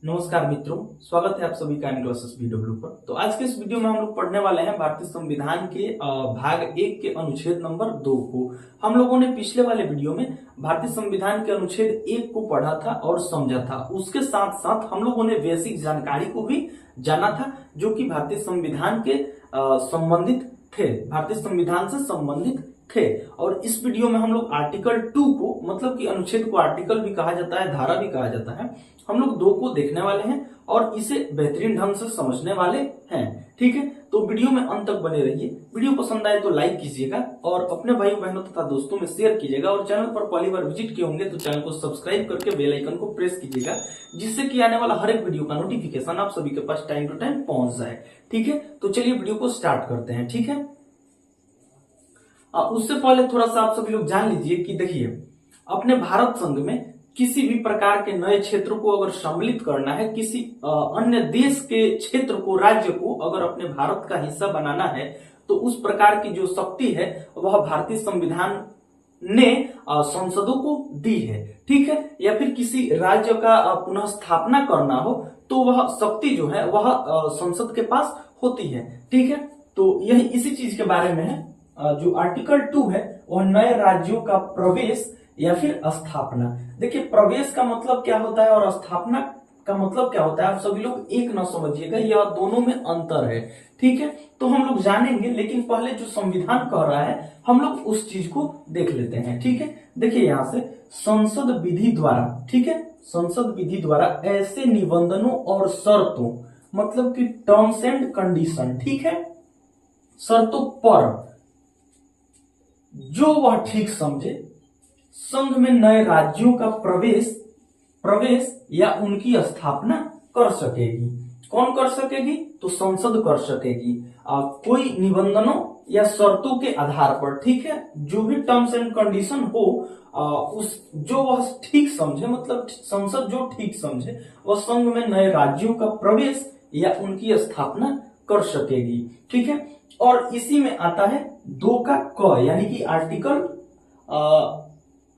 नमस्कार मित्रों, स्वागत है आप सभी का क्लासेस बीडब्ल्यू पर। तो आज के इस वीडियो में हम लोग पढ़ने वाले हैं भारतीय संविधान के भाग 1 के अनुच्छेद नंबर 2 को। हम लोगों ने पिछले वाले वीडियो में भारतीय संविधान के अनुच्छेद 1 को पढ़ा था और समझा था। उसके साथ साथ हम लोगों ने बेसिक जानकारी को भी जाना था जो कि भारतीय संविधान के संबंधित थे, भारतीय संविधान से संबंधित थे। और इस वीडियो में हम लोग आर्टिकल 2 को, मतलब कि अनुच्छेद को आर्टिकल भी कहा जाता है, धारा भी कहा जाता है, हम लोग 2 को देखने वाले हैं और इसे बेहतरीन ढंग से समझने वाले हैं। ठीक है, तो वीडियो में अंत तक बने रहिए। वीडियो पसंद आए तो लाइक कीजिएगा और अपने भाई बहनों तथा दोस्तों में शेयर कीजिएगा। और चैनल पर पहली बार विजिट किए होंगे तो चैनल को सब्सक्राइब करके बेल आइकन को प्रेस कीजिएगा, जिससे कि आने वाला हर एक वीडियो का नोटिफिकेशन आप सभी के पास टाइम टू टाइम पहुंच जाए। ठीक है, तो चलिए वीडियो को स्टार्ट करते हैं। ठीक है, उससे पहले थोड़ा सा आप सभी लोग जान लीजिए कि देखिए, अपने भारत संघ में किसी भी प्रकार के नए क्षेत्र को अगर सम्मिलित करना है, किसी अन्य देश के क्षेत्र को, राज्य को अगर अपने भारत का हिस्सा बनाना है, तो उस प्रकार की जो शक्ति है वह भारतीय संविधान ने संसदों को दी है। ठीक है, या फिर किसी राज्य का पुनः स्थापना करना हो तो वह शक्ति जो है वह संसद के पास होती है। ठीक है, तो यही इसी चीज के बारे में है। जो आर्टिकल 2 है वह नए राज्यों का प्रवेश या फिर स्थापना। देखिए, प्रवेश का मतलब क्या होता है और स्थापना का मतलब क्या होता है, आप सभी लोग एक न समझिएगा, यह दोनों में अंतर है। ठीक है, तो हम लोग जानेंगे, लेकिन पहले जो संविधान कह रहा है हम लोग उस चीज को देख लेते हैं। ठीक है, देखिए यहां से संसद विधि द्वारा, ठीक है, संसद विधि द्वारा ऐसे निबंधनों और शर्तों, मतलब कि टर्म्स एंड कंडीशन, ठीक है, शर्तों पर जो वह ठीक समझे संघ में नए राज्यों का प्रवेश या उनकी स्थापना कर सकेगी। कौन कर सकेगी? तो संसद कर सकेगी, कोई निबंधनों या शर्तों के आधार पर। ठीक है, जो भी टर्म्स एंड कंडीशन हो, उस जो वह ठीक समझे, मतलब संसद जो ठीक समझे वह संघ में नए राज्यों का प्रवेश या उनकी स्थापना कर सकेगी। ठीक है, और इसी में आता है 2 का क, यानी कि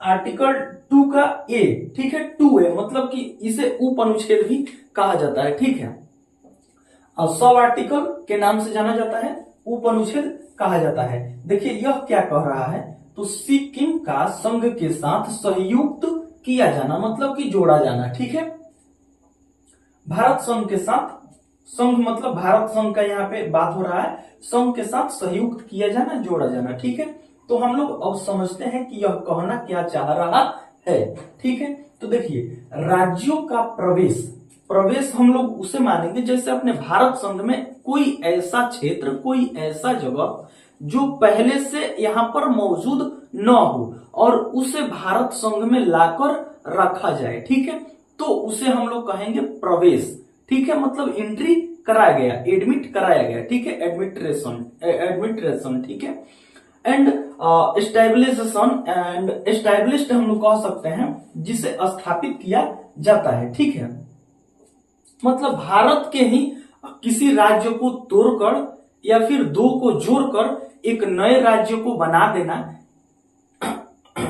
आर्टिकल 2 का ए। ठीक है, 2A, मतलब कि इसे उप अनुच्छेद भी कहा जाता है। ठीक है, सब आर्टिकल के नाम से जाना जाता है, उप अनुच्छेद कहा जाता है। देखिए यह क्या कह रहा है, तो सिक्किम का संघ के साथ संयुक्त किया जाना, मतलब कि जोड़ा जाना। ठीक है, भारत संघ के साथ, संघ मतलब भारत संघ का यहाँ पे बात हो रहा है, संघ के साथ संयुक्त किया जाना, जोड़ा जाना। ठीक है, तो हम लोग अब समझते हैं कि यह कहना क्या चाह रहा है। ठीक है, तो देखिए, राज्यों का प्रवेश हम लोग उसे मानेंगे जैसे अपने भारत संघ में कोई ऐसा क्षेत्र, कोई ऐसा जगह जो पहले से यहाँ पर मौजूद न हो और उसे भारत संघ में लाकर रखा जाए। ठीक है, तो उसे हम लोग कहेंगे प्रवेश। ठीक है, मतलब एंट्री कराया गया, एडमिट कराया गया। ठीक है, एडमिट्रेशन। ठीक है, एंड एस्टैब्लिशेशन एंड एस्टैब्लिश्ड हम लोग कह सकते हैं, जिसे स्थापित किया जाता है। ठीक है, मतलब भारत के ही किसी राज्य को तोड़कर या फिर 2 को जोड़कर एक नए राज्य को बना देना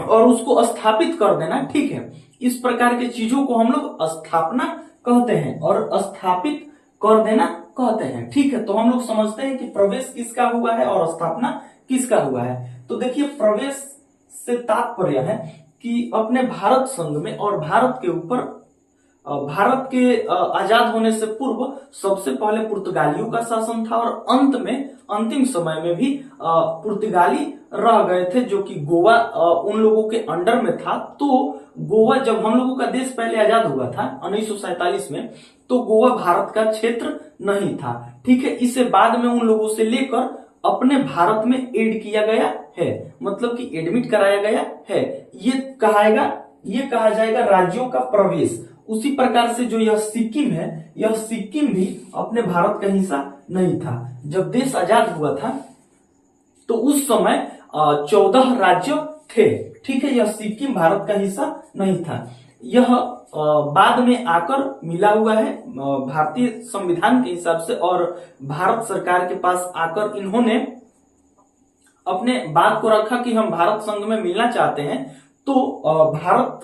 और उसको स्थापित कर देना। ठीक है, इस प्रकार के चीजों को हम लोग स्थापना कहते हैं और स्थापित कर देना कहते हैं। ठीक है, तो हम लोग समझते हैं कि प्रवेश किसका हुआ है और स्थापना किसका हुआ है। तो देखिए, प्रवेश से तात्पर्य है कि अपने भारत संघ में और भारत के ऊपर, भारत के आजाद होने से पूर्व सबसे पहले पुर्तगालियों का शासन था और अंत में, अंतिम समय में भी पुर्तगाली रह गए थे, जो कि गोवा उन लोगों के अंडर में था। तो गोवा, जब हम लोगों का देश पहले आजाद हुआ था 1947 में, तो गोवा भारत का क्षेत्र नहीं था। ठीक है, इसे बाद में उन लोगों से लेकर अपने भारत में ऐड किया गया है, मतलब कि एडमिट कराया गया है। ये कहा जाएगा राज्यों का प्रवेश। उसी प्रकार से जो यह सिक्किम है, यह सिक्किम भी अपने भारत का हिस्सा नहीं था। जब देश आजाद हुआ था तो उस समय 14 राज्य थे। ठीक है, यह सिक्किम भारत का हिस्सा नहीं था। यह बाद में आकर मिला हुआ है भारतीय संविधान के हिसाब से, और भारत सरकार के पास आकर इन्होंने अपने बात को रखा कि हम भारत संघ में मिलना चाहते हैं। तो भारत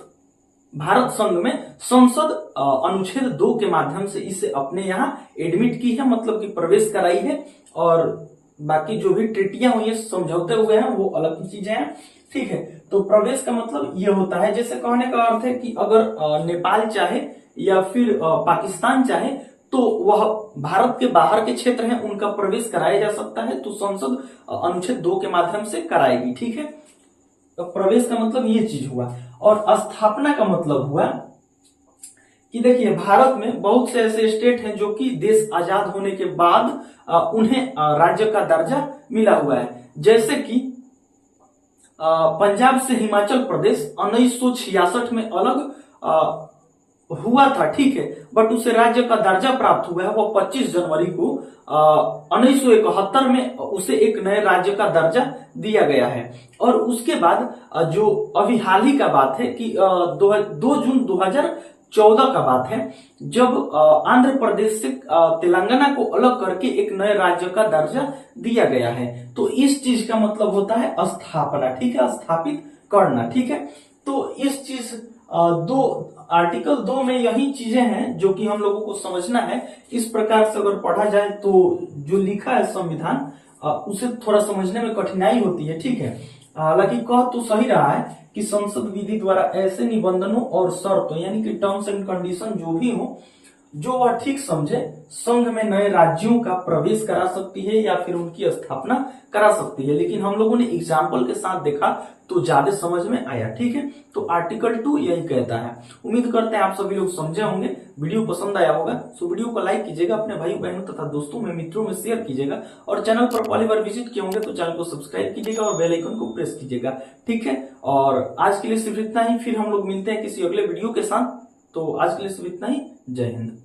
भारत संघ में संसद अनुच्छेद 2 के माध्यम से इसे अपने यहाँ एडमिट की है, मतलब कि प्रवेश कराई है। और बाकी जो भी ट्रीटियां हुई है, समझौते हुए हैं, वो अलग की चीजें हैं। ठीक है, तो प्रवेश का मतलब ये होता है, जैसे कहने का अर्थ है कि अगर नेपाल चाहे या फिर पाकिस्तान चाहे तो वह भारत के बाहर के क्षेत्र हैं, उनका प्रवेश कराया जा सकता है, तो संसद अनुच्छेद 2 के माध्यम से कराएगी। ठीक है, तो प्रवेश का मतलब ये चीज हुआ। और स्थापना का मतलब हुआ कि देखिए, भारत में बहुत से ऐसे स्टेट हैं जो कि देश आजाद होने के बाद उन्हें राज्य का दर्जा मिला हुआ है। जैसे कि पंजाब से हिमाचल प्रदेश 1966 में अलग हुआ था। ठीक है, बट उसे राज्य का दर्जा प्राप्त हुआ है, वो 25 जनवरी को 1971 में उसे एक नए राज्य का दर्जा दिया गया है। और उसके बाद जो अभी हाल ही का बात है कि 2 जून 2014 का बात है, जब आंध्र प्रदेश से तेलंगाना को अलग करके एक नए राज्य का दर्जा दिया गया है। तो इस चीज का मतलब होता है स्थापना। ठीक है, स्थापित करना। ठीक है, तो इस चीज आर्टिकल 2 में यही चीजें हैं जो कि हम लोगों को समझना है। इस प्रकार से अगर पढ़ा जाए तो जो लिखा है संविधान, उसे थोड़ा समझने में कठिनाई होती है। ठीक है, हालांकि कह तो सही रहा है कि संसद विधि द्वारा ऐसे निबंधनों और शर्तों यानी कि टर्म्स एंड कंडीशन जो भी हो, जो वह ठीक समझे, संघ में नए राज्यों का प्रवेश करा सकती है या फिर उनकी स्थापना करा सकती है। लेकिन हम लोगों ने एग्जाम्पल के साथ देखा तो ज्यादा समझ में आया। ठीक है, तो आर्टिकल 2 यही कहता है। उम्मीद करते हैं आप सभी लोग समझे होंगे, वीडियो पसंद आया होगा। सो वीडियो को लाइक कीजिएगा, अपने भाई बहनों तथा दोस्तों में, मित्रों में शेयर कीजिएगा, और चैनल पर पहली बार विजिट किए होंगे तो चैनल को सब्सक्राइब कीजिएगा और बेल आइकन को प्रेस कीजिएगा। ठीक है, और आज के लिए सिर्फ इतना ही, फिर हम लोग मिलते हैं किसी अगले वीडियो के साथ। तो आज के लिए सिर्फ इतना ही। जय हिंद।